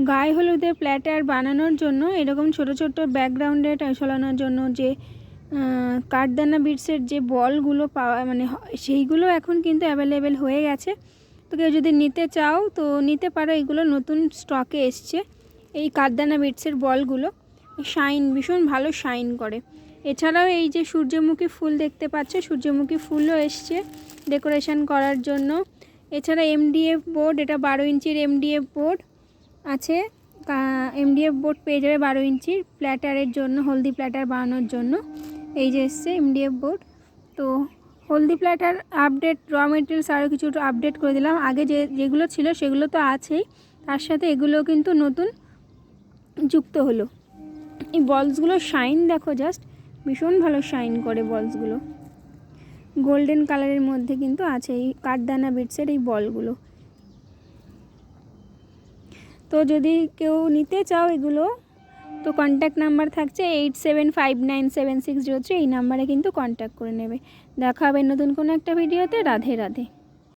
গায়ে হলুদের প্ল্যাটার বানানোর জন্য এরকম ছোট ছোট ব্যাকগ্রাউন্ডে ঝোলানোর জন্য যে কাঠদানা বিটসের যে বলগুলো পাওয়া মানে সেইগুলো এখন কিন্তু অ্যাভেলেবেল হয়ে গেছে। তো কেউ যদি নিতে চাও তো নিতে পারো, এগুলো নতুন স্টকে এসছে। এই কাঠদানা বিটসের বলগুলো শাইন, ভীষণ ভালো শাইন করে। এছাড়াও এই যে সূর্যমুখী ফুল দেখতে পাচ্ছ, সূর্যমুখী ফুলও এসছে ডেকোরেশন করার জন্য। এছাড়া এমডিএফ বোর্ড, এটা 12 ইঞ্চির এমডিএফ বোর্ড আছে। এমডিএফ বোর্ড পেয়ে যাবে 12 ইঞ্চির প্ল্যাটারের জন্য, হলদি প্ল্যাটার বানানোর জন্য। এই যে এসছে এমডিএফ বোর্ড। তো হলদি প্ল্যাটার আপডেট, র মেটেরিয়ালস আরও কিছু আপডেট করে দিলাম। আগে যেগুলো ছিল সেগুলো তো আছেই, তার সাথে এগুলো কিন্তু নতুন যুক্ত হলো। এই বলসগুলো শাইন দেখো, জাস্ট ভীষণ ভালো শাইন করে বলসগুলো। গোল্ডেন কালারের মধ্যে কিন্তু আছে এই কাঠদানা বিটসের এই বলগুলো। তো যদি কেউ নিতে চাও এগুলো, তো কন্ট্যাক্ট নাম্বার থাকছে 87597603, এই নাম্বারে কিন্তু কন্ট্যাক্ট করে নেবে। দেখা হবে নতুন কোনো একটা ভিডিওতে। রাধে রাধে।